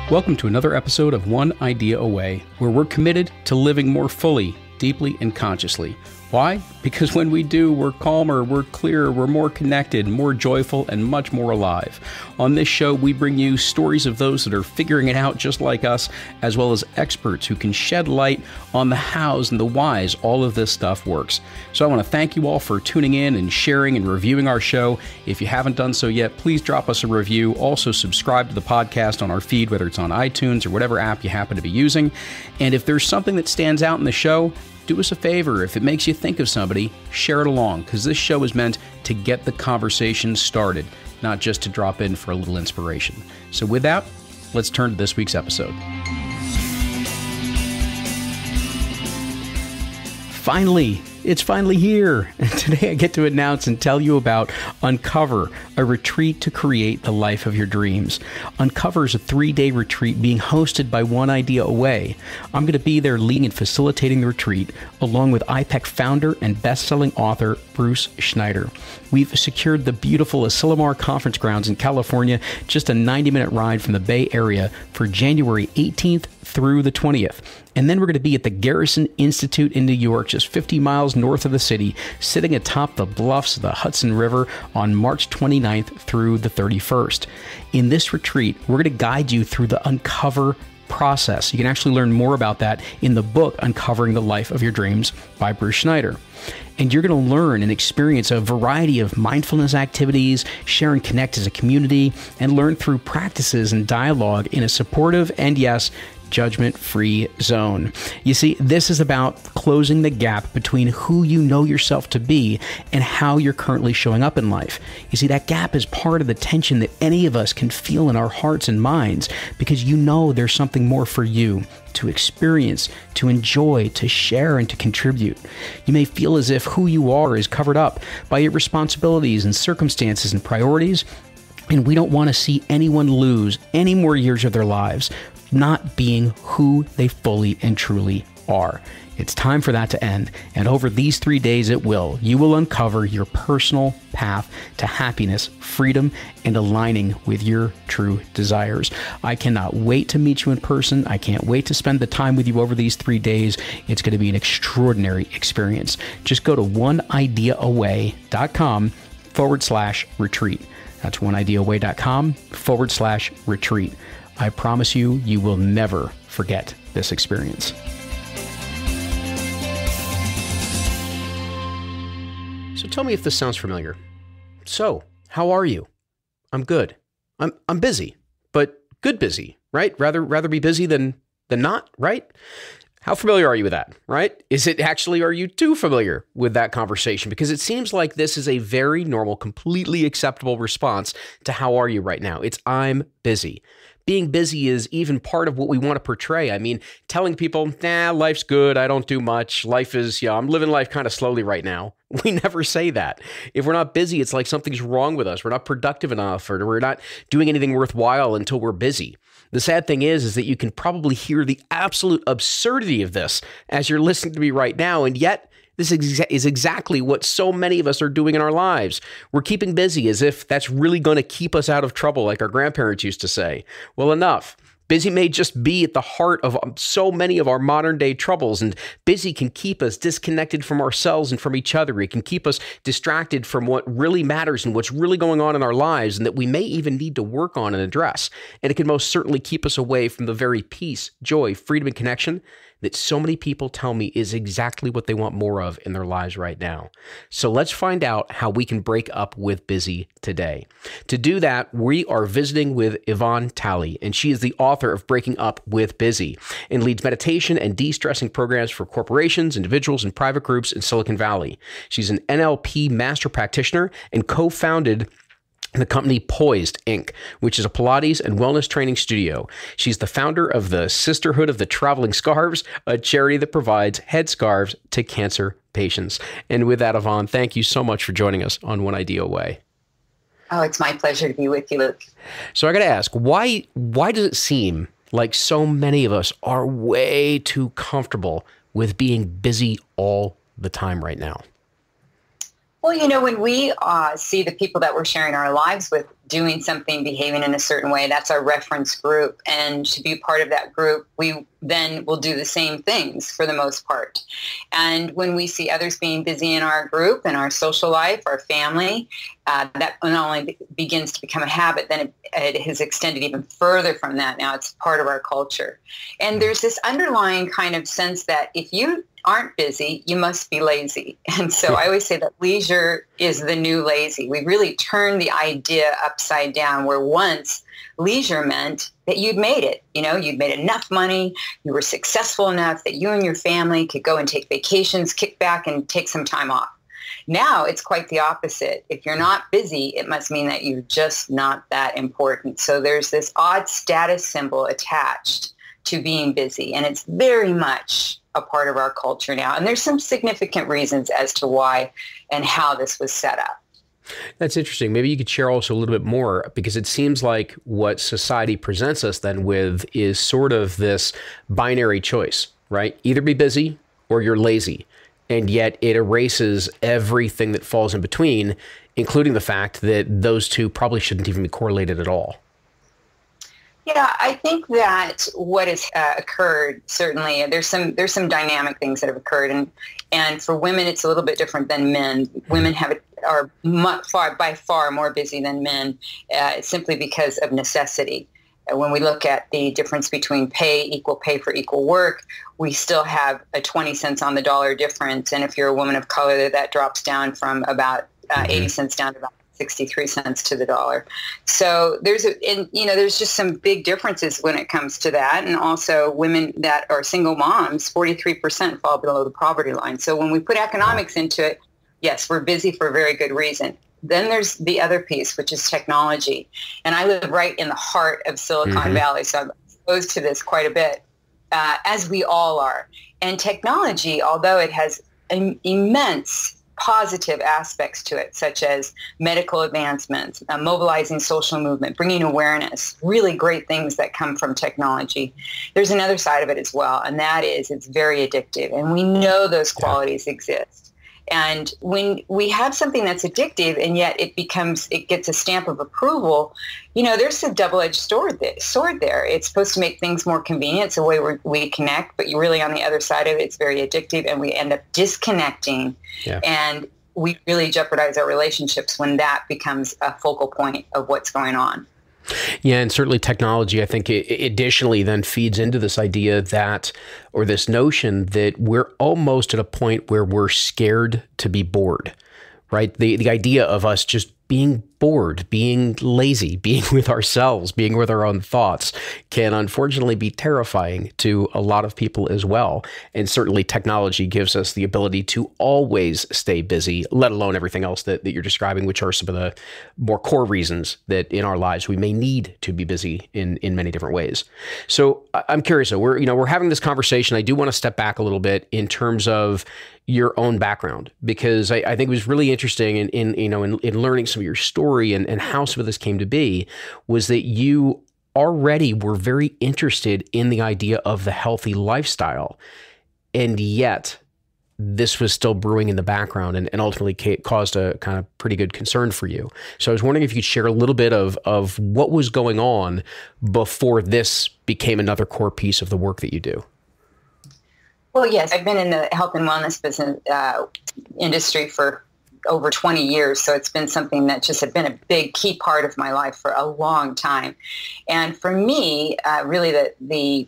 Welcome to another episode of One Idea Away, where we're committed to living more fully, deeply, and consciously. Why? Because when we do, we're calmer, we're clearer, we're more connected, more joyful, and much more alive. On this show, we bring you stories of those that are figuring it out just like us, as well as experts who can shed light on the hows and the whys all of this stuff works. So I want to thank you all for tuning in and sharing and reviewing our show. If you haven't done so yet, please drop us a review. Also, subscribe to the podcast on our feed, whether it's on iTunes or whatever app you happen to be using. And if there's something that stands out in the show, do us a favor. If it makes you think of somebody, share it along, because this show is meant to get the conversation started, not just to drop in for a little inspiration. So with that, let's turn to this week's episode. Finally, it's finally here. And today I get to announce and tell you about Uncover, a retreat to create the life of your dreams. Uncover is a 3-day retreat being hosted by One Idea Away. I'm going to be there leading and facilitating the retreat, along with IPEC founder and best-selling author Bruce Schneider. We've secured the beautiful Asilomar Conference Grounds in California, just a 90-minute ride from the Bay Area, for January 18th through the 20th. And then we're going to be at the Garrison Institute in New York, just 50 miles north of the city, sitting atop the bluffs of the Hudson River on March 29th through the 31st. In this retreat, we're going to guide you through the Uncover process. You can actually learn more about that in the book, Uncovering the Life of Your Dreams by Bruce Schneider. And you're going to learn and experience a variety of mindfulness activities, share and connect as a community, and learn through practices and dialogue in a supportive and, yes, judgment-free zone. You see, this is about closing the gap between who you know yourself to be and how you're currently showing up in life. You see, that gap is part of the tension that any of us can feel in our hearts and minds, because you know there's something more for you to experience, to enjoy, to share, and to contribute. You may feel as if who you are is covered up by your responsibilities and circumstances and priorities, and we don't want to see anyone lose any more years of their lives not being who they fully and truly are. It's time for that to end, and over these 3 days it will. You will uncover your personal path to happiness, freedom, and aligning with your true desires. I cannot wait to meet you in person. I can't wait to spend the time with you over these 3 days. It's going to be an extraordinary experience. Just go to oneideaaway.com/retreat. That's oneideaaway.com/retreat. I promise you, you will never forget this experience. So tell me if this sounds familiar. So, how are you? I'm good. I'm busy, but good busy, right? Rather be busy than not, right? How familiar are you with that, right? Are you too familiar with that conversation? Because it seems like this is a very normal, completely acceptable response to how are you right now. It's I'm busy. Being busy is even part of what we want to portray. I mean, telling people, life's good, I don't do much. Life is, I'm living life kind of slowly right now. We never say that. If we're not busy, it's like something's wrong with us. We're not productive enough, or we're not doing anything worthwhile until we're busy. The sad thing is that you can probably hear the absolute absurdity of this as you're listening to me right now, and yet this is exactly what so many of us are doing in our lives. We're keeping busy as if that's really going to keep us out of trouble, like our grandparents used to say. Well, enough. Busy may just be at the heart of so many of our modern day troubles, and busy can keep us disconnected from ourselves and from each other. It can keep us distracted from what really matters and what's really going on in our lives, and that we may even need to work on and address. And it can most certainly keep us away from the very peace, joy, freedom, and connection that so many people tell me is exactly what they want more of in their lives right now. So let's find out how we can break up with busy today. To do that, we are visiting with Yvonne Tally, and she is the author of Breaking Up with Busy and leads meditation and de-stressing programs for corporations, individuals, and private groups in Silicon Valley. She's an NLP master practitioner and co-founded the company Poised Inc, which is a Pilates and wellness training studio. She's the founder of the Sisterhood of the Traveling Scarves, a charity that provides headscarves to cancer patients. And with that, Yvonne, thank you so much for joining us on One Idea Away. Oh, it's my pleasure to be with you, Luke. So I got to ask, why does it seem like so many of us are way too comfortable with being busy all the time right now? Well, when we see the people that we're sharing our lives with doing something, behaving in a certain way, that's our reference group. And to be part of that group, we then will do the same things for the most part. And when we see others being busy in our group and our social life, our family, that not only begins to become a habit, then it has extended even further from that. Now it's part of our culture. And there's this underlying kind of sense that if you aren't busy, you must be lazy. And so I always say that leisure is the new lazy. We really turn the idea upside down, where once leisure meant that you'd made it. You'd made enough money, you were successful enough that you and your family could go and take vacations, kick back and take some time off. Now it's quite the opposite. If you're not busy, it must mean that you're just not that important. So there's this odd status symbol attached to being busy, and it's very much a part of our culture now. And there's some significant reasons as to why and how this was set up. That's interesting. Maybe you could share also a little bit more, because it seems like what society presents us then with is sort of this binary choice, right? Either be busy or you're lazy. And yet it erases everything that falls in between, including the fact that those two probably shouldn't even be correlated at all. Yeah, I think that what has occurred, certainly, there's some dynamic things that have occurred, and for women, it's a little bit different than men. Women are by far more busy than men, simply because of necessity. When we look at the difference between equal pay for equal work, we still have a 20 cents on the dollar difference, and if you're a woman of color, that drops down from about 80 cents down to about 63 cents to the dollar. So there's just some big differences when it comes to that. And also women that are single moms, 43% fall below the poverty line. So when we put economics into it, yes, we're busy for a very good reason. Then there's the other piece, which is technology. And I live right in the heart of Silicon Valley, so I'm exposed to this quite a bit, as we all are. And technology, although it has immense positive aspects to it, such as medical advancements, mobilizing social movement, bringing awareness, really great things that come from technology. There's another side of it as well, and that is it's very addictive, and we know those qualities exist. And when we have something that's addictive and yet it gets a stamp of approval, there's a double-edged sword there. It's supposed to make things more convenient. It's a way we connect, but you're really on the other side of it. It's very addictive, and we end up disconnecting. Yeah. And we really jeopardize our relationships when that becomes a focal point of what's going on. Yeah, and certainly technology, I think, additionally then feeds into this idea that, or this notion that we're almost at a point where we're scared to be bored, right? The idea of us just being bored, being lazy, being with ourselves, being with our own thoughts can unfortunately be terrifying to a lot of people as well. And certainly technology gives us the ability to always stay busy, let alone everything else that you're describing, which are some of the more core reasons that in our lives we may need to be busy in many different ways. So I'm curious, so we're having this conversation. I do want to step back a little bit in terms of your own background, because I think it was really interesting in learning some of your story and how some of this came to be, was that you already were very interested in the idea of the healthy lifestyle. And yet this was still brewing in the background and ultimately caused a kind of pretty good concern for you. So I was wondering if you could share a little bit of what was going on before this became another core piece of the work that you do. Well, yes, I've been in the health and wellness business industry for over 20 years. So it's been something that just had been a big key part of my life for a long time. And for me, really the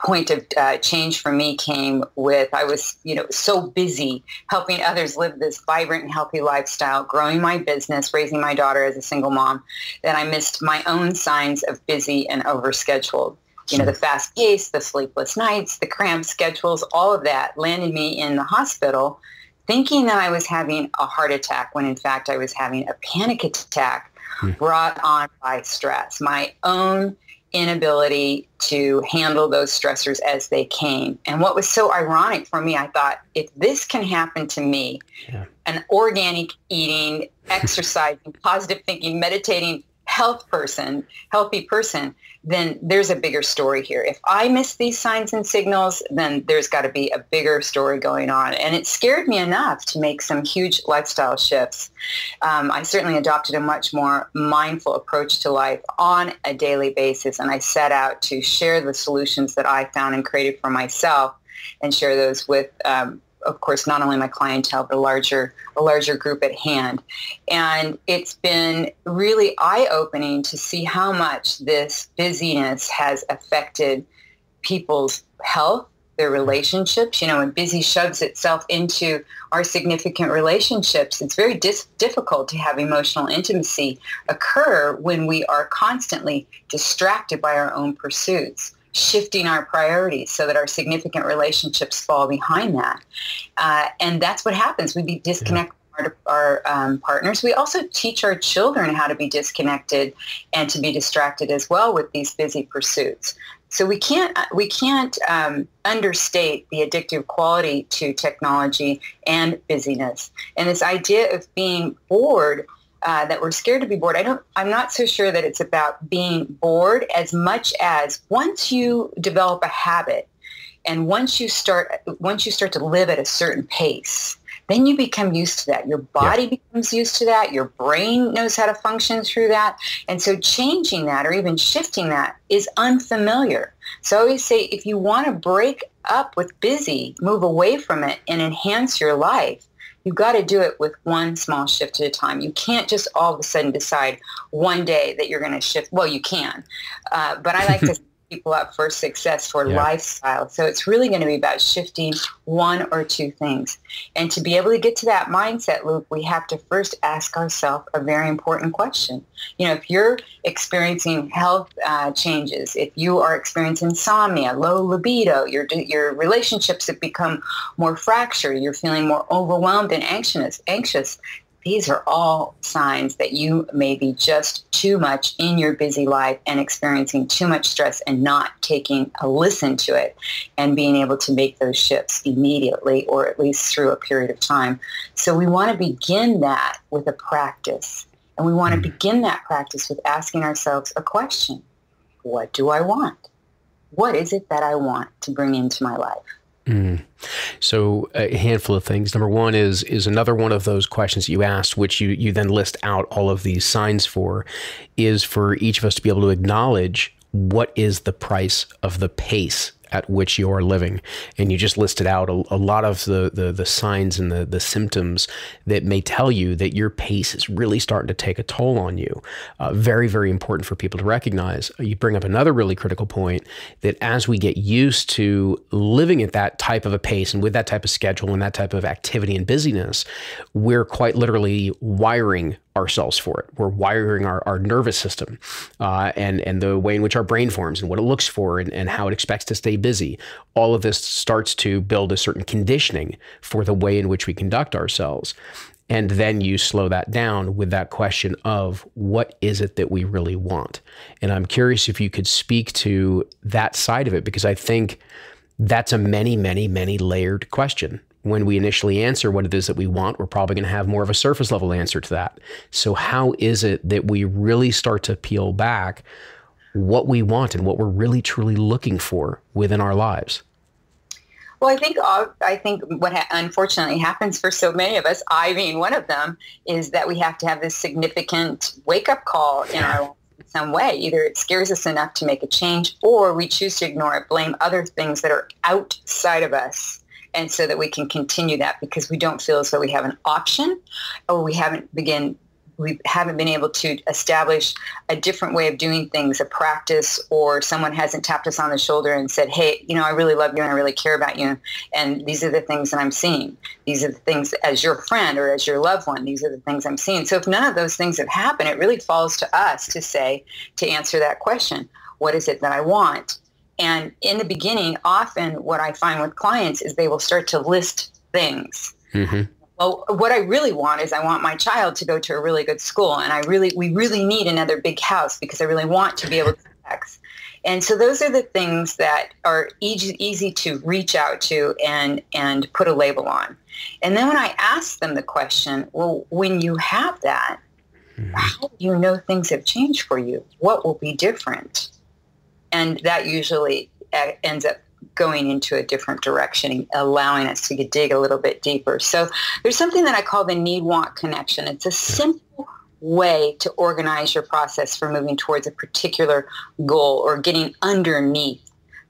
point of change for me came with, I was, so busy helping others live this vibrant and healthy lifestyle, growing my business, raising my daughter as a single mom, that I missed my own signs of busy and overscheduled. The fast pace, the sleepless nights, the cramped schedules, all of that landed me in the hospital thinking that I was having a heart attack when in fact I was having a panic attack brought on by stress, my own inability to handle those stressors as they came. And what was so ironic for me, I thought, if this can happen to me, an organic eating, exercising, positive thinking, meditating, healthy person, then there's a bigger story here. If I miss these signs and signals, then there's got to be a bigger story going on. And it scared me enough to make some huge lifestyle shifts. I certainly adopted a much more mindful approach to life on a daily basis. And I set out to share the solutions that I found and created for myself and share those with, of course, not only my clientele, but a larger group at hand. And it's been really eye-opening to see how much this busyness has affected people's health, their relationships. When busy shoves itself into our significant relationships, it's very difficult to have emotional intimacy occur when we are constantly distracted by our own pursuits, shifting our priorities so that our significant relationships fall behind that. And that's what happens. We be disconnected from our partners. We also teach our children how to be disconnected and to be distracted as well with these busy pursuits. So we can't understate the addictive quality to technology and busyness. And this idea of being bored, that we're scared to be bored. I'm not so sure that it's about being bored as much as once you develop a habit and once you start to live at a certain pace, then you become used to that. Your body becomes used to that. Your brain knows how to function through that. And so changing that or even shifting that is unfamiliar. So I always say, if you want to break up with busy, move away from it and enhance your life, you've got to do it with one small shift at a time. You can't just all of a sudden decide one day that you're going to shift. Well, you can, but I like to set people up for success for lifestyle. So it's really going to be about shifting one or two things. And to be able to get to that mindset loop, we have to first ask ourselves a very important question. If you're experiencing health changes, if you are experiencing insomnia, low libido, your relationships have become more fractured, you're feeling more overwhelmed and anxious, these are all signs that you may be just too much in your busy life and experiencing too much stress and not taking a listen to it and being able to make those shifts immediately or at least through a period of time. So we want to begin that with a practice. And we want to begin that practice with asking ourselves a question. What do I want? What is it that I want to bring into my life? So a handful of things. Number one is another one of those questions you asked, which you then list out all of these signs for, is for each of us to be able to acknowledge what is the price of the pace at which you are living. And you just listed out a lot of the signs and the symptoms that may tell you that your pace is really starting to take a toll on you. Very, very important for people to recognize. You bring up another really critical point, that as we get used to living at that type of a pace and with that type of schedule and that type of activity and busyness, we're quite literally wiring ourselves for it. We're wiring our nervous system and the way in which our brain forms and what it looks for and how it expects to stay busy. All of this starts to build a certain conditioning for the way in which we conduct ourselves. And then you slow that down with that question of what is it that we really want? And I'm curious if you could speak to that side of it, because I think that's a many, many, many layered question. When we initially answer what it is that we want, we're probably going to have more of a surface level answer to that. So how is it that we really start to peel back what we want and what we're really truly looking for within our lives? Well, I think what unfortunately happens for so many of us, I being one of them, is that we have to have this significant wake-up call in our life in some way. Either it scares us enough to make a change, or we choose to ignore it, blame other things that are outside of us, and so that we can continue that because we don't feel as though we have an option, or we haven't been able to establish a different way of doing things, a practice, or someone hasn't tapped us on the shoulder and said, hey, I really love you and I really care about you. And these are the things that I'm seeing. These are the things as your friend or as your loved one. These are the things I'm seeing. So if none of those things have happened, it really falls to us to answer that question. What is it that I want? And in the beginning, often what I find with clients is they will start to list things. Mm-hmm. Well, what I really want is I want my child to go to a really good school, and we really need another big house because I really want to be able to do X. And so those are the things that are easy to reach out to and put a label on. And then when I ask them the question, well, when you have that, how do you know things have changed for you? What will be different? And that usually ends up going into a different direction, allowing us to dig a little bit deeper. So there's something that I call the need-want connection. It's a simple way to organize your process for moving towards a particular goal or getting underneath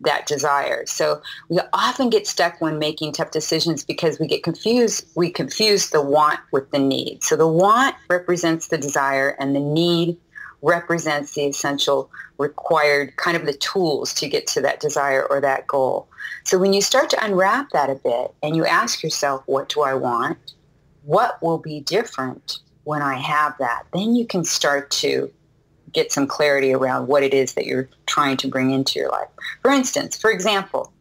that desire. So we often get stuck when making tough decisions because we get confused. We confuse the want with the need. So the want represents the desire and the need represents the essential required kind of the tools to get to that desire or that goal. So when you start to unwrap that a bit and you ask yourself, what do I want? What will be different when I have that? Then you can start to get some clarity around what it is that you're trying to bring into your life. For instance, for example,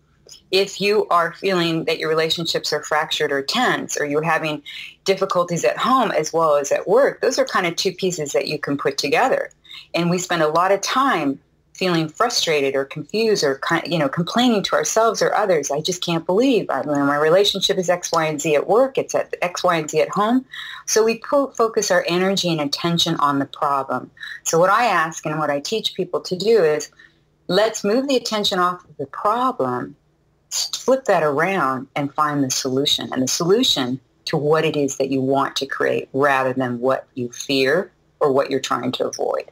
if you are feeling that your relationships are fractured or tense, or you're having difficulties at home as well as at work, those are kind of two pieces that you can put together. And we spend a lot of time feeling frustrated or confused or complaining to ourselves or others. I just can't believe my relationship is X, Y, and Z at work. It's at X, Y, and Z at home. So we focus our energy and attention on the problem. So what I ask and what I teach people to do is let's move the attention off of the problem, flip that around, and find the solution. And the solution to what it is that you want to create rather than what you fear or what you're trying to avoid.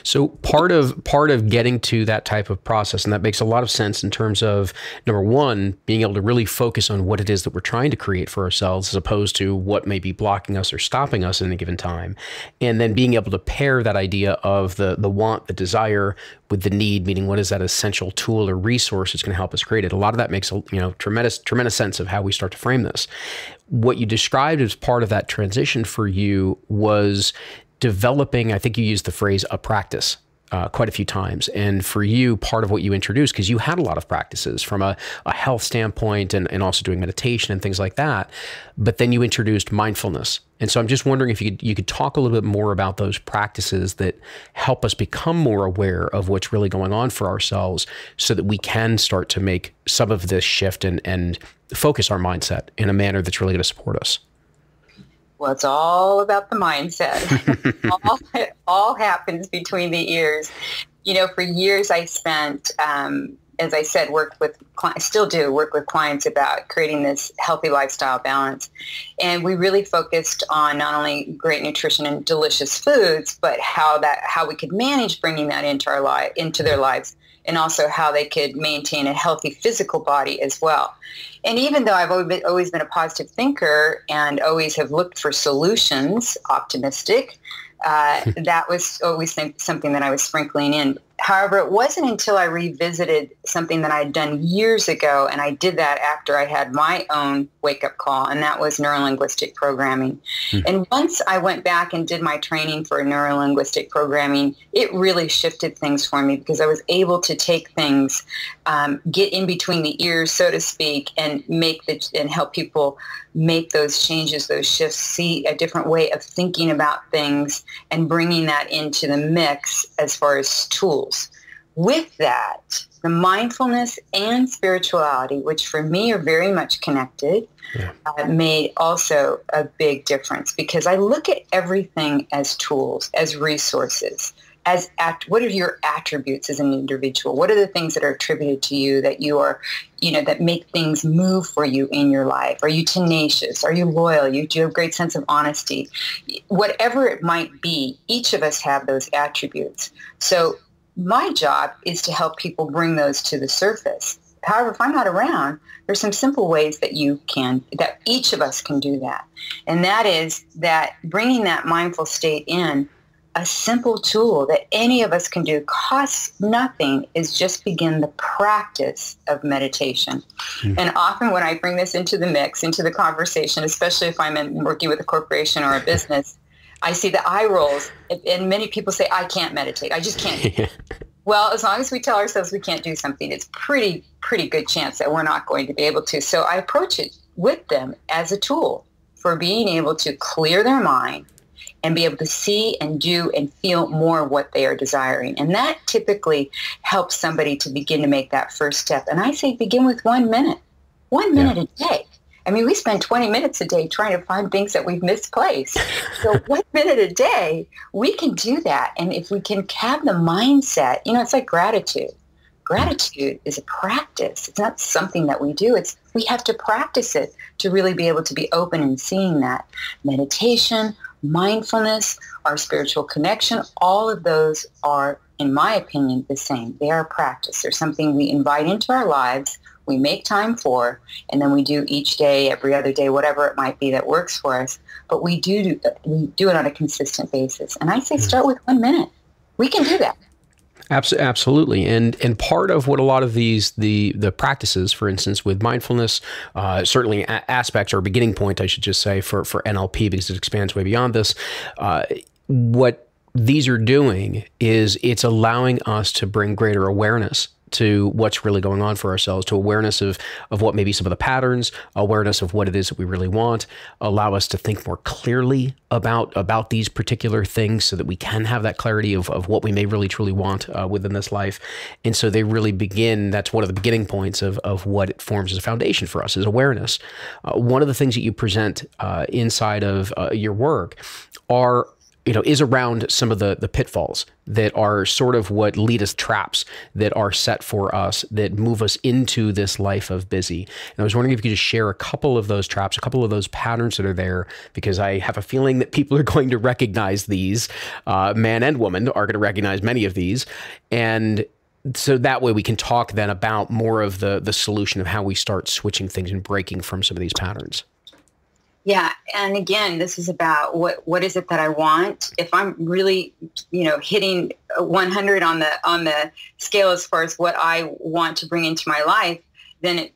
So part of getting to that type of process, and that makes a lot of sense in terms of, number one, being able to really focus on what it is that we're trying to create for ourselves as opposed to what may be blocking us or stopping us in a given time. And then being able to pair that idea of the want, the desire with the need, meaning what is that essential tool or resource that's going to help us create it. A lot of that makes tremendous sense of how we start to frame this. What you described as part of that transition for you was developing, I think you used the phrase, a practice quite a few times. And for you, part of what you introduced, because you had a lot of practices from a health standpoint and also doing meditation and things like that, but then you introduced mindfulness. And so I'm just wondering if you could talk a little bit more about those practices that help us become more aware of what's really going on for ourselves so that we can start to make some of this shift and focus our mindset in a manner that's really going to support us. Well, it's all about the mindset. It all happens between the ears. For years I spent, as I said, work with clients about creating this healthy lifestyle balance. And we really focused on not only great nutrition and delicious foods, but how we could manage bringing that into their lives, and also how they could maintain a healthy physical body as well. And even though I've always been a positive thinker and always have looked for solutions, optimistic, that was always something that I was sprinkling in. However, it wasn't until I revisited something that I had done years ago, and I did that after I had my own wake-up call, and that was Neuro-Linguistic programming. And once I went back and did my training for Neuro-Linguistic programming, it really shifted things for me because I was able to take things, get in between the ears, so to speak, and help people make those changes, those shifts, see a different way of thinking about things, and bringing that into the mix as far as tools. With that, the mindfulness and spirituality, which for me are very much connected, made also a big difference because I look at everything as tools, as resources, what are your attributes as an individual? What are the things that are attributed to you that you are, that make things move for you in your life? Are you tenacious? Are you loyal? Do you have a great sense of honesty? Whatever it might be, each of us have those attributes. So my job is to help people bring those to the surface. However, if I'm not around, there's some simple ways that each of us can do that. And that is that bringing that mindful state in, a simple tool that any of us can do, costs nothing, is just begin the practice of meditation. And often when I bring this into the mix, into the conversation, especially if I'm working with a corporation or a business, I see the eye rolls, and many people say, I can't meditate. I just can't. Well, as long as we tell ourselves we can't do something, it's pretty good chance that we're not going to be able to. So I approach it with them as a tool for being able to clear their mind and be able to see and do and feel more what they are desiring. And that typically helps somebody to begin to make that first step. And I say begin with 1 minute. 1 minute a day. I mean, we spend 20 minutes a day trying to find things that we've misplaced. So 1 minute a day, we can do that. And if we can have the mindset, it's like gratitude. Gratitude is a practice. It's not something that we do. We have to practice it to really be able to be open and seeing that. Meditation, mindfulness, our spiritual connection, all of those are, in my opinion, the same. They are a practice. They're something we invite into our lives, we make time for, and then we do each day, every other day, whatever it might be that works for us. But we do it on a consistent basis. And I say start with 1 minute. We can do that. Absolutely. And part of what a lot of the practices, for instance, with mindfulness, certainly aspects or beginning point, I should just say, for NLP, because it expands way beyond this, what these are doing is it's allowing us to bring greater awareness to what's really going on for ourselves, to awareness of what may be some of the patterns, awareness of what it is that we really want, allow us to think more clearly about these particular things so that we can have that clarity of what we may really truly want within this life. And so they really begin, that's one of the beginning points of what it forms as a foundation for us, is awareness. One of the things that you present inside of your work is around some of the pitfalls that are sort of what lead us, traps that are set for us that move us into this life of busy. And I was wondering if you could just share a couple of those traps, a couple of those patterns that are there, because I have a feeling that people are going to recognize these, man and woman are going to recognize many of these. And so that way we can talk then about more of the solution of how we start switching things and breaking from some of these patterns. Yeah. And again, this is about what is it that I want? If I'm really, hitting 100 on the scale as far as what I want to bring into my life, then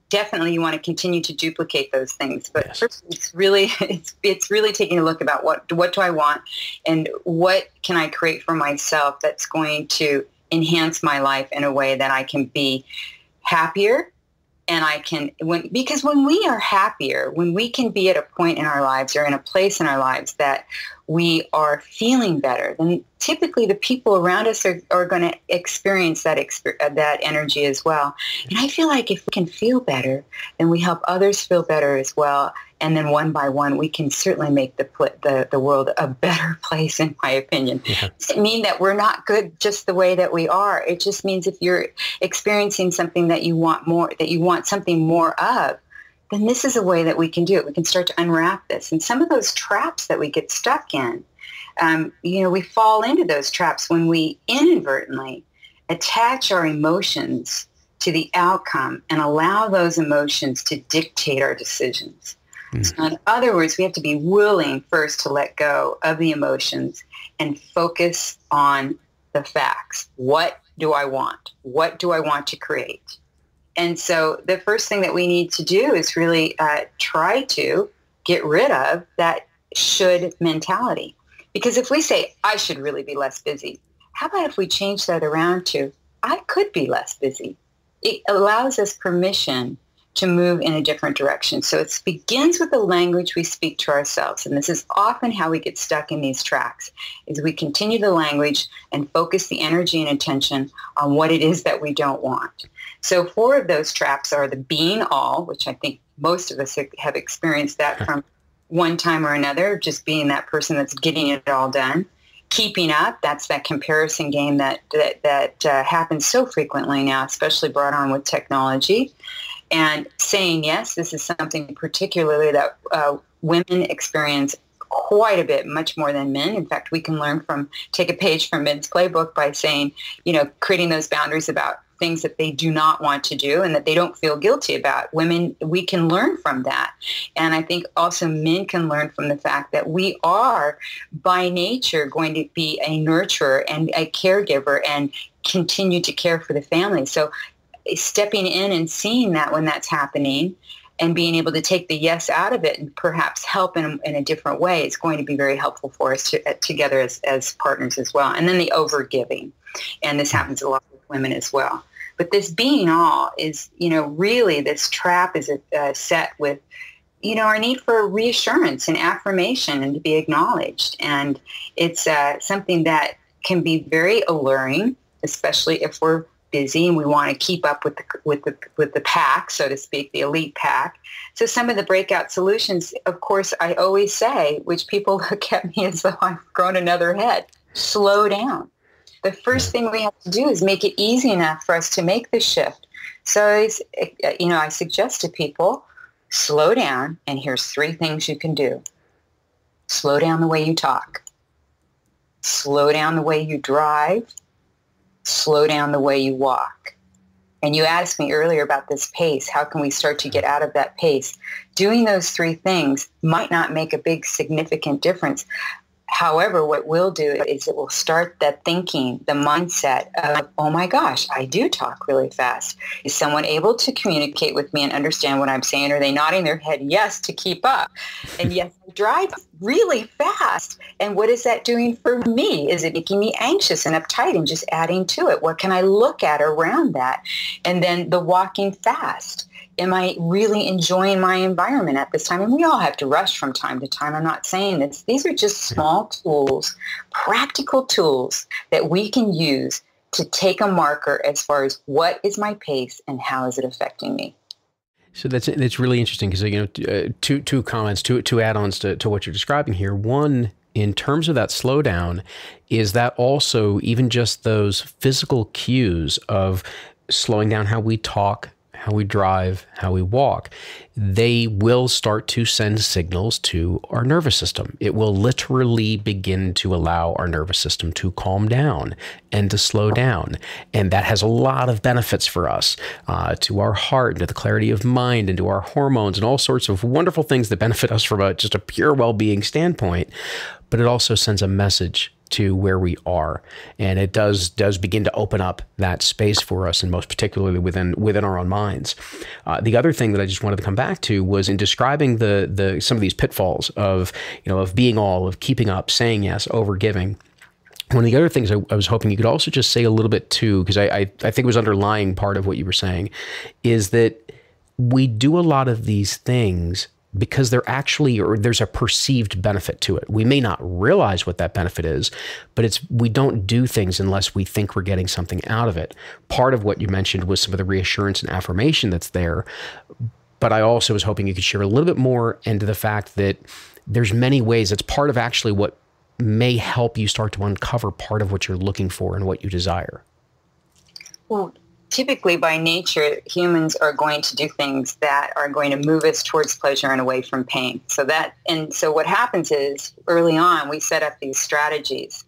definitely you want to continue to duplicate those things. But yes. First, it's really taking a look about what do I want and what can I create for myself that's going to enhance my life in a way that I can be happier. And because when we are happier, when we can be at a point in our lives or in a place in our lives that we are feeling better, then typically the people around us are going to experience that energy as well. And I feel like if we can feel better, then we help others feel better as well. And then one by one, we can certainly make the world a better place, in my opinion. Yeah. It doesn't mean that we're not good just the way that we are. It just means if you're experiencing something that you want more, that you want something more of, then this is a way that we can do it. We can start to unwrap this. And some of those traps that we get stuck in, we fall into those traps when we inadvertently attach our emotions to the outcome and allow those emotions to dictate our decisions. So in other words, we have to be willing first to let go of the emotions and focus on the facts. What do I want? What do I want to create? And so the first thing that we need to do is really try to get rid of that should mentality. Because if we say, I should really be less busy, how about if we change that around to, I could be less busy? It allows us permission to move in a different direction. So it begins with the language we speak to ourselves. And this is often how we get stuck in these tracks, is we continue the language and focus the energy and attention on what it is that we don't want. So 4 of those traps are the being all, which I think most of us have experienced that from one time or another, just being that person that's getting it all done. Keeping up, that's that comparison game that happens so frequently now, especially brought on with technology. And saying yes, this is something particularly that women experience quite a bit, much more than men. In fact, we can take a page from men's playbook by saying, creating those boundaries about things that they do not want to do and that they don't feel guilty about. Women, we can learn from that. And I think also men can learn from the fact that we are by nature going to be a nurturer and a caregiver and continue to care for the family. So stepping in and seeing that when that's happening and being able to take the yes out of it and perhaps help in a different way is going to be very helpful for us together as partners as well. And then the overgiving. And this happens a lot with women as well. But this being all is, really this trap is set with, our need for reassurance and affirmation and to be acknowledged. And it's something that can be very alluring, especially if we're busy and we want to keep up with the pack, so to speak, the elite pack. So some of the breakout solutions, of course, I always say, which people look at me as though I've grown another head, slow down. The first thing we have to do is make it easy enough for us to make the shift. So, I suggest to people, slow down, and here's 3 things you can do. Slow down the way you talk. Slow down the way you drive. Slow down the way you walk. And you asked me earlier about this pace. How can we start to get out of that pace? Doing those 3 things might not make a big significant difference. However, what we'll do is it will start that thinking, the mindset of, oh my gosh, I do talk really fast. Is someone able to communicate with me and understand what I'm saying? Are they nodding their head yes to keep up? And yes, I drive really fast. And what is that doing for me? Is it making me anxious and uptight and just adding to it? What can I look at around that? And then the walking fast. Am I really enjoying my environment at this time? And we all have to rush from time to time. I'm not saying this. These are just small tools, practical tools that we can use to take a marker as far as what is my pace and how is it affecting me. So that's really interesting because, two comments, two add-ons to what you're describing here. One, in terms of that slowdown, is that also even just those physical cues of slowing down how we talk, how we drive, how we walk, they will start to send signals to our nervous system. It will literally begin to allow our nervous system to calm down and to slow down. And that has a lot of benefits for us, to our heart, and to the clarity of mind, and to our hormones, and all sorts of wonderful things that benefit us from just a pure well-being standpoint. But it also sends a message to where we are, and it does begin to open up that space for us, and most particularly within our own minds. The other thing that I just wanted to come back to was in describing the some of these pitfalls of being all, of keeping up, saying yes, over giving. One of the other things I was hoping you could also just say a little bit too, because I think it was underlying part of what you were saying, is that we do a lot of these things because there's a perceived benefit to it. We may not realize what that benefit is, but we don't do things unless we think we're getting something out of it. Part of what you mentioned was some of the reassurance and affirmation that's there, but I also was hoping you could share a little bit more into the fact that there's many ways. It's part of actually what may help you start to uncover part of what you're looking for and what you desire. Well, typically by nature, humans are going to do things that are going to move us towards pleasure and away from pain. So what happens is early on, we set up these strategies,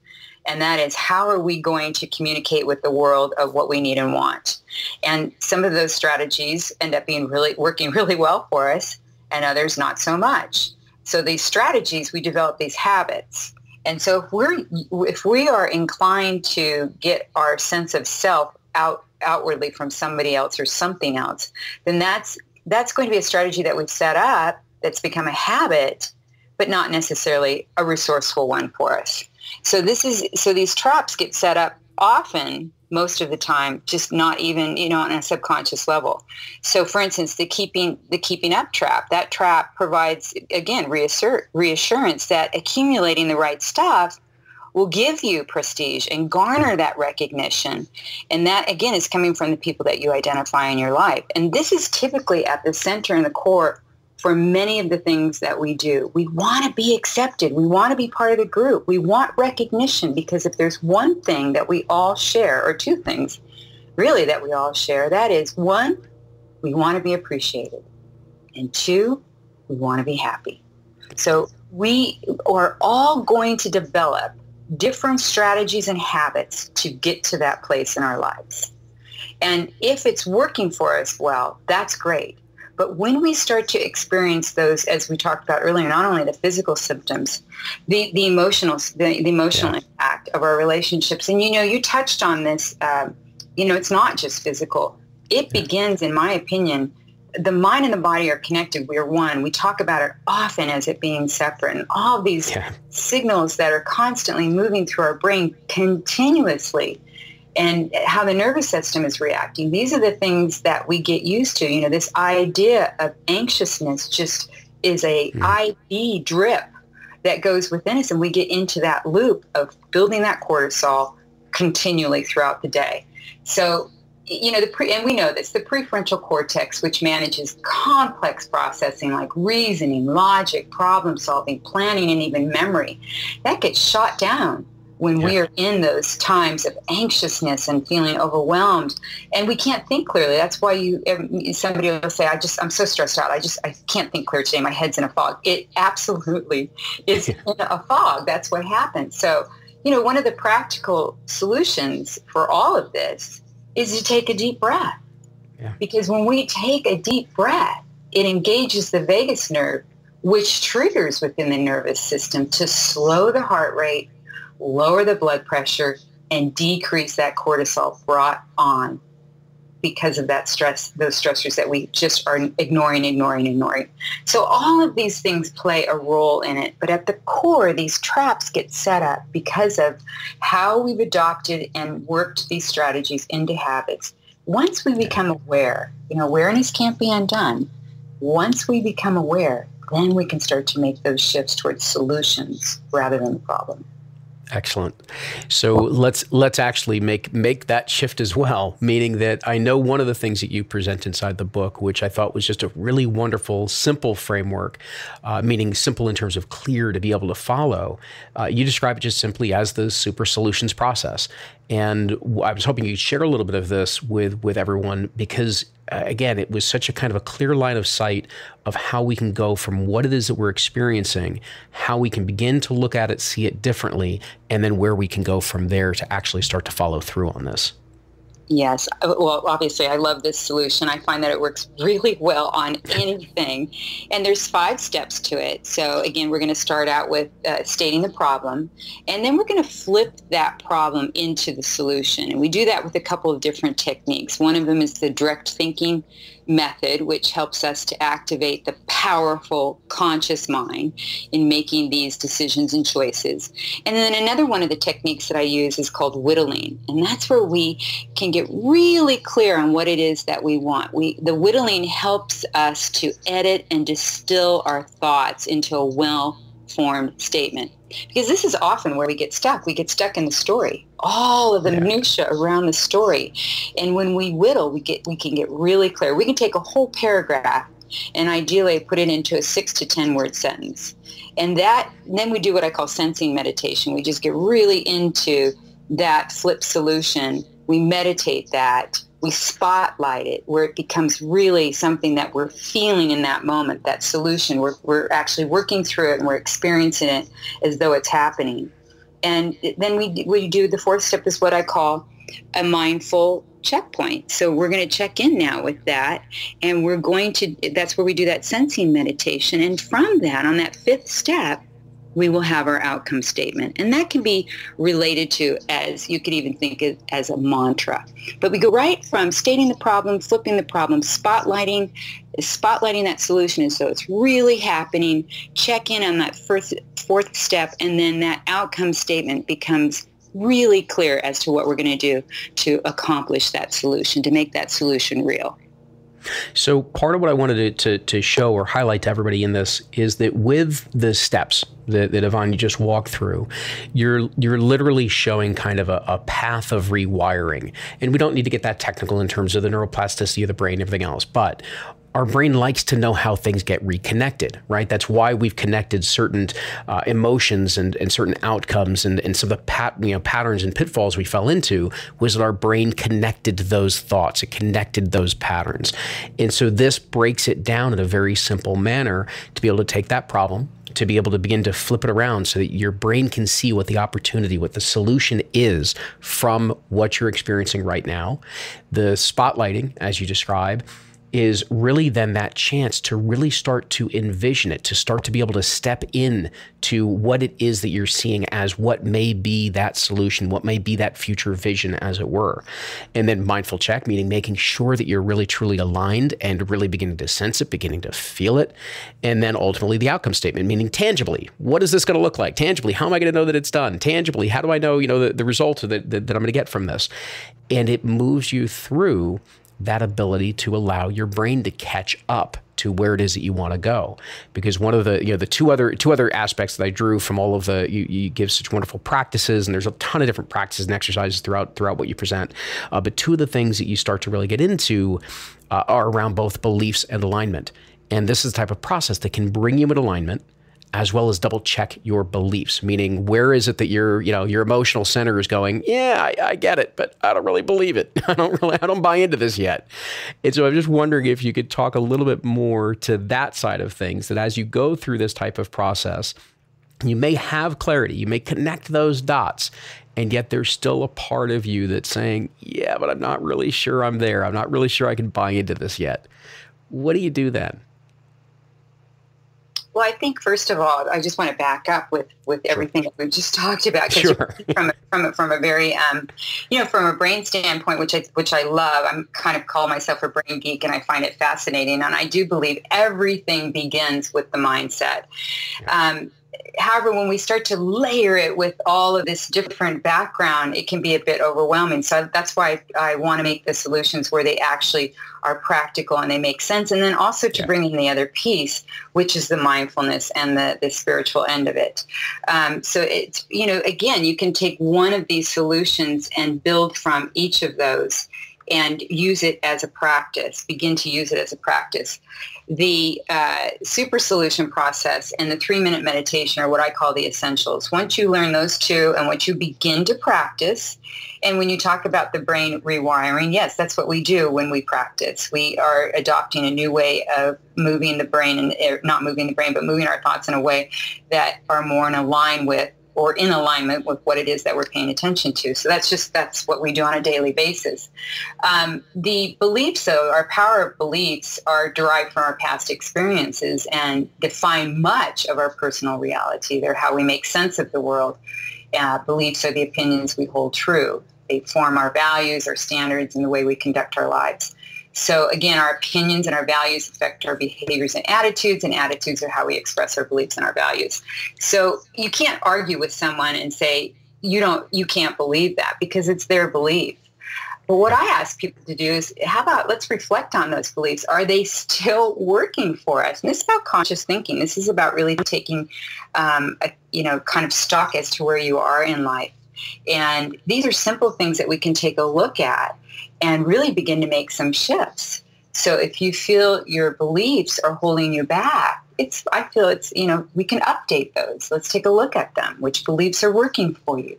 and that is, how are we going to communicate with the world of what we need and want? And some of those strategies end up working really well for us, and others not so much. So these strategies, we develop these habits. And so if we are inclined to get our sense of self outwardly from somebody else or something else, then that's going to be a strategy that we've set up that's become a habit, but not necessarily a resourceful one for us. So these traps get set up often, most of the time, just not even, on a subconscious level. So for instance, the keeping up trap, that trap provides, again, reassurance that accumulating the right stuff will give you prestige and garner that recognition. And that, again, is coming from the people that you identify in your life. And this is typically at the center and the core for many of the things that we do. We want to be accepted. We want to be part of the group. We want recognition, because if there's one thing that we all share, or 2 things really that we all share, that is, 1, we want to be appreciated, and 2, we want to be happy. So we are all going to develop different strategies and habits to get to that place in our lives. And if it's working for us, well, that's great. But when we start to experience those, as we talked about earlier, not only the physical symptoms, the emotional impact of our relationships, and you touched on this, it's not just physical. It begins, in my opinion, the mind and the body are connected. We are one. We talk about it often as it being separate, and all these signals that are constantly moving through our brain continuously, and how the nervous system is reacting. These are the things that we get used to. This idea of anxiousness just is a IV drip that goes within us, and we get into that loop of building that cortisol continually throughout the day. So and we know this, the prefrontal cortex, which manages complex processing like reasoning, logic, problem solving, planning, and even memory, that gets shot down when we are in those times of anxiousness and feeling overwhelmed, and we can't think clearly. That's why somebody will say, I'm so stressed out. I can't think clear today. My head's in a fog. It absolutely is in a fog. That's what happens. So, one of the practical solutions for all of this is to take a deep breath. Yeah. Because when we take a deep breath, it engages the vagus nerve, which triggers within the nervous system to slow the heart rate, lower the blood pressure, and decrease that cortisol brought on because of that stress, those stressors that we just are ignoring. So all of these things play a role in it. But at the core, these traps get set up because of how we've adopted and worked these strategies into habits. Once we become aware, awareness can't be undone. Once we become aware, then we can start to make those shifts towards solutions rather than the problem. Excellent. So let's actually make that shift as well, meaning that I know one of the things that you present inside the book, which I thought was just a really wonderful, simple framework, meaning simple in terms of clear to be able to follow. You describe it just simply as the super solutions process. And I was hoping you'd share a little bit of this with everyone because, again, it was such a kind of a clear line of sight of how we can go from what it is that we're experiencing, how we can begin to look at it, see it differently, and then where we can go from there to actually start to follow through on this. Yes. Well, obviously, I love this solution. I find that it works really well on anything. And there's 5 steps to it. So again, we're going to start out with stating the problem, and then we're going to flip that problem into the solution. And we do that with a couple of different techniques. One of them is the direct thinking method, which helps us to activate the powerful conscious mind in making these decisions and choices. And then another one of the techniques that I use is called whittling. And that's where we can get really clear on what it is that we want. The whittling helps us to edit and distill our thoughts into a well-formed statement. Because this is often where we get stuck. We get stuck in the story, all of the minutia around the story. And when we whittle, we can get really clear. We can take a whole paragraph and ideally put it into a 6 to 10 word sentence. And then we do what I call sensing meditation. We just get really into that flip solution. We meditate that. We spotlight it where it becomes really something that we're feeling in that moment, that solution. We're actually working through it and we're experiencing it as though it's happening. And then we do the 4th step is what I call a mindful checkpoint. So we're going to check in now with that, and that's where we do that sensing meditation. And from that, on that 5th step, we will have our outcome statement. And that can be related to, as you could even think of as a mantra. But we go right from stating the problem, flipping the problem, spotlighting that solution as though it's really happening, check in on that 4th step, and then that outcome statement becomes really clear as to what we're going to do to accomplish that solution, to make that solution real. So part of what I wanted to show or highlight to everybody in this is that with the steps that Yvonne, you just walked through, you're literally showing kind of a path of rewiring. And we don't need to get that technical in terms of the neuroplasticity of the brain and everything else, but our brain likes to know how things get reconnected, right? That's why we've connected certain emotions and certain outcomes and some of the patterns and pitfalls we fell into was that our brain connected those thoughts, it connected those patterns. And so this breaks it down in a very simple manner to be able to take that problem, to be able to begin to flip it around so that your brain can see what the opportunity, what the solution is from what you're experiencing right now. The spotlighting, as you describe, is really then that chance to really start to envision it, to start to be able to step in to what it is that you're seeing as what may be that solution, what may be that future vision, as it were. And then mindful check, meaning making sure that you're really truly aligned and really beginning to sense it, beginning to feel it. And then ultimately the outcome statement, meaning tangibly, what is this going to look like? Tangibly, how am I going to know that it's done? Tangibly, how do I know, the result that I'm going to get from this? And it moves you through that ability to allow your brain to catch up to where it is that you want to go. Because one of the, the two other aspects that I drew from all of the, you give such wonderful practices, and there's a ton of different practices and exercises throughout what you present. But two of the things that you start to really get into are around both beliefs and alignment. And this is the type of process that can bring you in alignment, as well as double check your beliefs, meaning where is it that your emotional center is going, yeah, I get it, but I don't really believe it. I don't buy into this yet. And so I'm just wondering if you could talk a little bit more to that side of things, that as you go through this type of process, you may have clarity, you may connect those dots, and yet there's still a part of you that's saying, yeah, but I'm not really sure I'm there. I'm not really sure I can buy into this yet. What do you do then? Well, I think first of all, I just want to back up with everything that we've just talked about. Sure. From a very, from a brain standpoint, which I love. I'm kind of call myself a brain geek, and I find it fascinating. And I do believe everything begins with the mindset. However, when we start to layer it with all of this different background, it can be a bit overwhelming. So that's why I want to make the solutions where they actually are practical and they make sense. And then also to bring in the other piece, which is the mindfulness and the spiritual end of it. So it's, again, you can take one of these solutions and build from each of those and use it as a practice, begin to use it as a practice. The super solution process and the 3-minute meditation are what I call the essentials. Once you learn those two and once you begin to practice, and when you talk about the brain rewiring, yes, that's what we do when we practice. We are adopting a new way of moving the brain, and not moving the brain, but moving our thoughts in a way that are more in alignment with what it is that we're paying attention to. So that's what we do on a daily basis. The beliefs, though, our power of beliefs are derived from our past experiences and define much of our personal reality. They're how we make sense of the world. Beliefs are the opinions we hold true. They form our values, our standards, and the way we conduct our lives. So again, our opinions and our values affect our behaviors and attitudes are how we express our beliefs and our values. So you can't argue with someone and say, you can't believe that, because it's their belief. But what I ask people to do is, how about let's reflect on those beliefs. Are they still working for us? And this is about conscious thinking. This is about really taking, kind of stock as to where you are in life. And these are simple things that we can take a look at and really begin to make some shifts. So if you feel your beliefs are holding you back, I feel we can update those. Let's take a look at them. Which beliefs are working for you?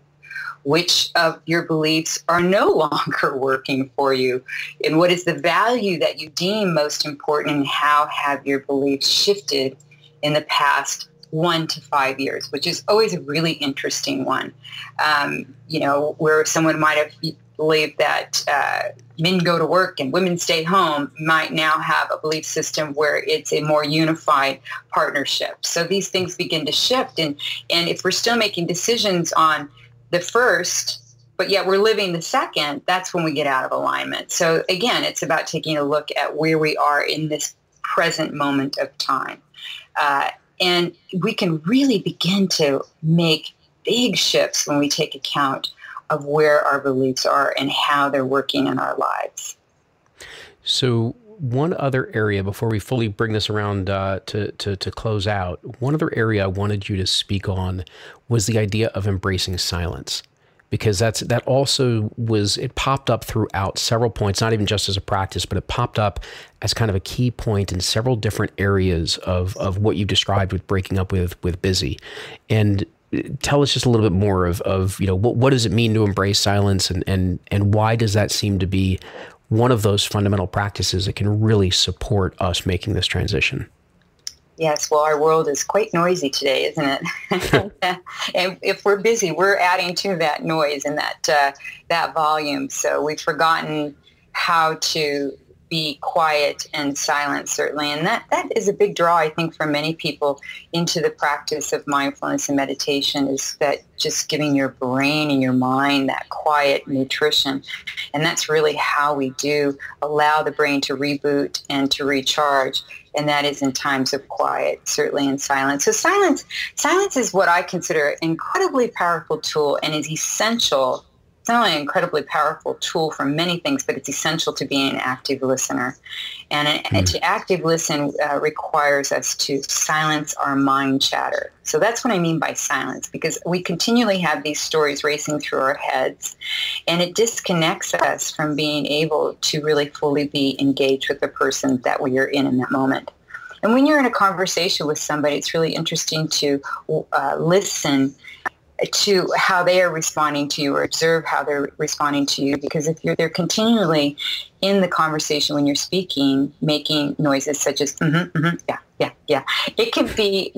Which of your beliefs are no longer working for you? And what is the value that you deem most important, and how have your beliefs shifted in the past 1 to 5 years, which is always a really interesting one. Where someone might have believed that men go to work and women stay home, might now have a belief system where it's a more unified partnership. So these things begin to shift. And if we're still making decisions on the first, but yet we're living the second, that's when we get out of alignment. So again, it's about taking a look at where we are in this present moment of time. And we can really begin to make big shifts when we take account of where our beliefs are and how they're working in our lives. So one other area, before we fully bring this around to close out, one other area I wanted you to speak on was the idea of embracing silence. Because that also it popped up throughout several points, not even just as a practice, but it popped up as kind of a key point in several different areas of what you described with breaking up with busy. And tell us just a little bit more of what does it mean to embrace silence, and why does that seem to be one of those fundamental practices that can really support us making this transition? Yes, well, our world is quite noisy today, isn't it? And if we're busy, we're adding to that noise and that volume. So we've forgotten how to be quiet and silent, certainly. And that is a big draw, I think, for many people into the practice of mindfulness and meditation, is that just giving your brain and your mind that quiet nutrition. And that's really how we do allow the brain to reboot and to recharge. And that is in times of quiet, certainly in silence. So silence is what I consider an incredibly powerful tool, and is essential not only an incredibly powerful tool for many things, but it's essential to being an active listener. And to active listen requires us to silence our mind chatter. So that's what I mean by silence, because we continually have these stories racing through our heads, and it disconnects us from being able to really fully be engaged with the person that we are in that moment. And when you're in a conversation with somebody, it's really interesting to listen to how they are responding to you, or observe how they're responding to you, because if they're continually in the conversation when you're speaking, making noises such as yeah, it can be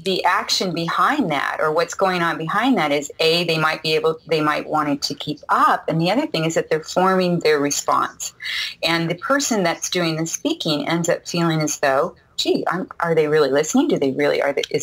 the action behind that, or what's going on behind that is they might want it to keep up, and the other thing is that they're forming their response, and the person that's doing the speaking ends up feeling as though, gee, are they really listening? Is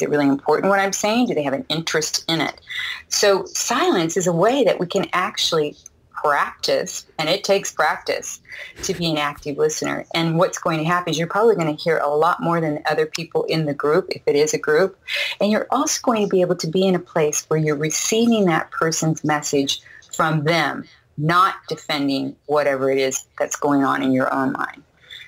it really important what I'm saying? Do they have an interest in it? So silence is a way that we can actually practice, and it takes practice to be an active listener. And what's going to happen is you're probably going to hear a lot more than other people in the group, if it is a group. And you're also going to be able to be in a place where you're receiving that person's message from them, not defending whatever it is that's going on in your own mind.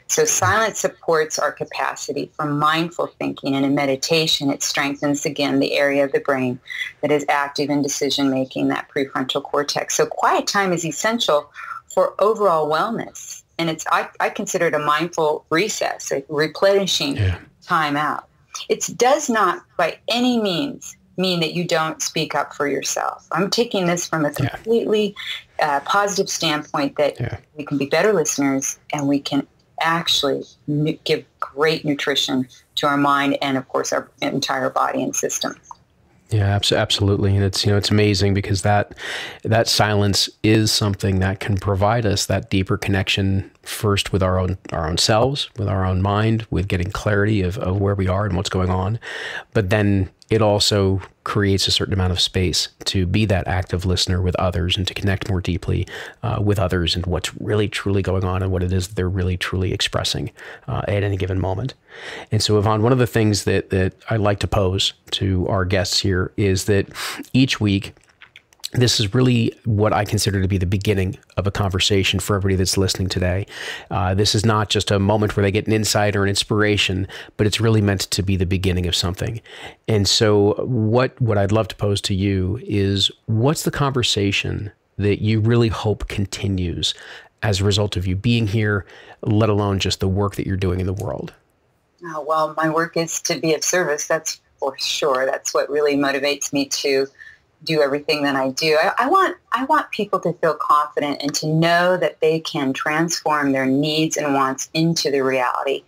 So silence supports our capacity for mindful thinking, and in meditation, it strengthens, again, the area of the brain that is active in decision-making, that prefrontal cortex. So quiet time is essential for overall wellness, and I consider it a mindful recess, a replenishing time out. It does not by any means mean that you don't speak up for yourself. I'm taking this from a completely positive standpoint, that we can be better listeners, and we can actually give great nutrition to our mind and, of course, our entire body and system. Yeah, absolutely. And it's amazing, because that silence is something that can provide us that deeper connection, first with our own selves, with our own mind, with getting clarity of where we are and what's going on. But then it also creates a certain amount of space to be that active listener with others, and to connect more deeply with others, and what's really truly going on, and what it is that they're really truly expressing at any given moment. And so, Yvonne, one of the things that I like to pose to our guests here is that each week, this is really what I consider to be the beginning of a conversation for everybody that's listening today. This is not just a moment where they get an insight or an inspiration, but it's really meant to be the beginning of something. And so what I'd love to pose to you is, what's the conversation that you really hope continues as a result of you being here, let alone just the work that you're doing in the world? Well, my work is to be of service. That's for sure. That's what really motivates me to do everything that I do. I want people to feel confident, and to know that they can transform their needs and wants into the reality,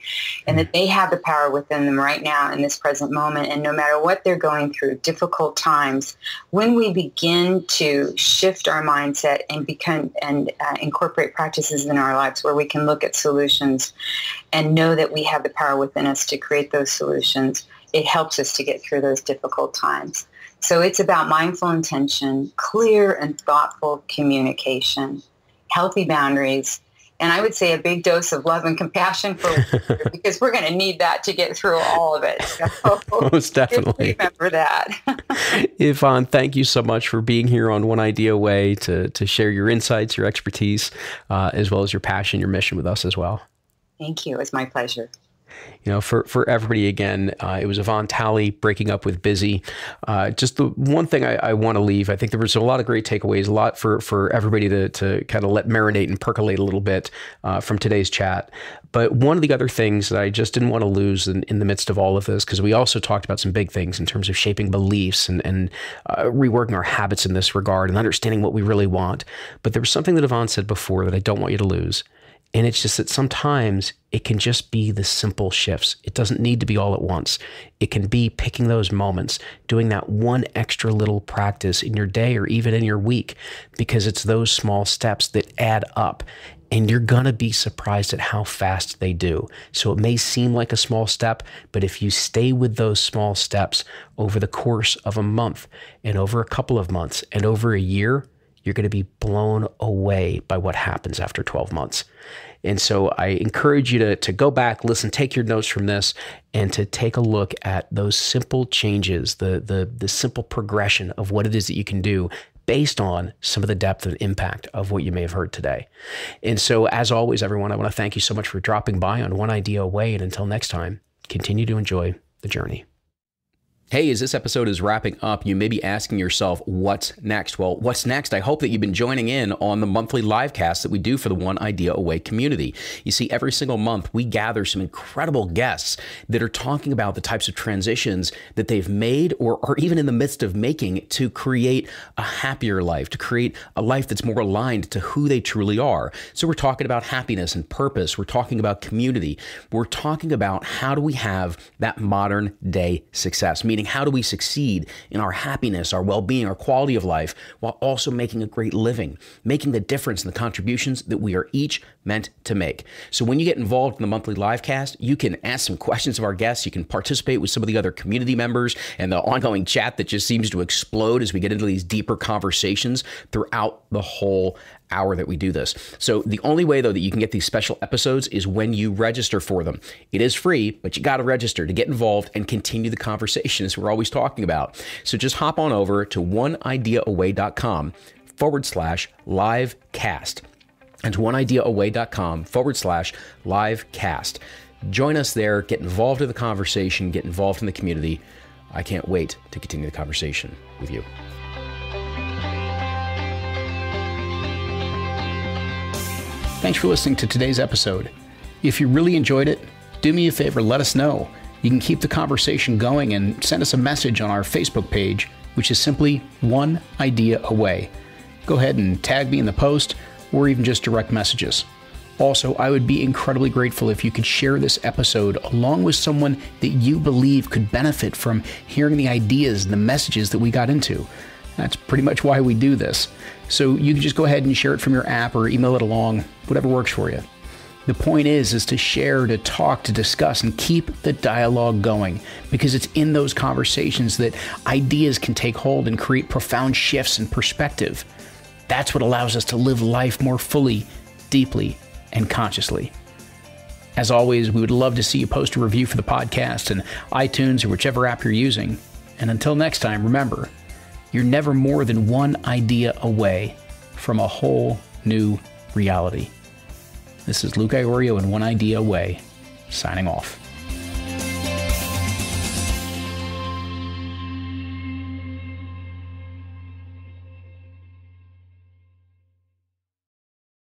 and that they have the power within them right now in this present moment. And no matter what they're going through, difficult times, when we begin to shift our mindset and incorporate practices in our lives where we can look at solutions and know that we have the power within us to create those solutions, it helps us to get through those difficult times. So it's about mindful intention, clear and thoughtful communication, healthy boundaries, and I would say a big dose of love and compassion because we're going to need that to get through all of it. So most definitely. Remember that. Yvonne, thank you so much for being here on One Idea Way to share your insights, your expertise, as well as your passion, your mission with us as well. Thank you. It was my pleasure. For everybody, again, it was Yvonne Tally, Breaking Up with Busy. Just the one thing I want to leave, I think there was a lot of great takeaways, a lot for everybody to kind of let marinate and percolate a little bit from today's chat. But one of the other things that I just didn't want to lose in the midst of all of this, because we also talked about some big things in terms of shaping beliefs and reworking our habits in this regard and understanding what we really want. But there was something that Yvonne said before that I don't want you to lose. And it's just that sometimes it can just be the simple shifts. It doesn't need to be all at once. It can be picking those moments, doing that one extra little practice in your day or even in your week, because it's those small steps that add up. And you're going to be surprised at how fast they do. So it may seem like a small step, but if you stay with those small steps over the course of a month and over a couple of months and over a year, you're going to be blown away by what happens after 12 months. And so I encourage you to go back, listen, take your notes from this, and to take a look at those simple changes, the simple progression of what it is that you can do based on some of the depth and impact of what you may have heard today. And so, as always, everyone, I want to thank you so much for dropping by on One Idea Away. And until next time, continue to enjoy the journey. Hey, as this episode is wrapping up, you may be asking yourself, what's next? Well, what's next? I hope that you've been joining in on the monthly live cast that we do for the One Idea Away community. You see, every single month, we gather some incredible guests that are talking about the types of transitions that they've made or are even in the midst of making to create a happier life, to create a life that's more aligned to who they truly are. So we're talking about happiness and purpose. We're talking about community. We're talking about how do we have that modern day success, meaning how do we succeed in our happiness, our well-being, our quality of life, while also making a great living, making the difference in the contributions that we are each meant to make. So when you get involved in the monthly live cast, you can ask some questions of our guests. You can participate with some of the other community members and the ongoing chat that just seems to explode as we get into these deeper conversations throughout the whole hour that we do this. So the only way, though, that you can get these special episodes is when you register for them. It is free, but you got to register to get involved and continue the conversation as we're always talking about. So just hop on over to oneideaaway.com/livecast. And oneideaaway.com/livecast. Join us there, get involved in the conversation, get involved in the community. I can't wait to continue the conversation with you. Thanks for listening to today's episode. If you really enjoyed it, do me a favor, let us know. You can keep the conversation going and send us a message on our Facebook page, which is simply One Idea Away. Go ahead and tag me in the post or even just direct messages. Also, I would be incredibly grateful if you could share this episode along with someone that you believe could benefit from hearing the ideas and the messages that we got into. That's pretty much why we do this. So you can just go ahead and share it from your app or email it along, whatever works for you. The point is to share, to talk, to discuss, and keep the dialogue going, because it's in those conversations that ideas can take hold and create profound shifts in perspective. That's what allows us to live life more fully, deeply, and consciously. As always, we would love to see you post a review for the podcast in iTunes or whichever app you're using. And until next time, remember, you're never more than one idea away from a whole new reality. This is Luke Iorio and One Idea Away, signing off.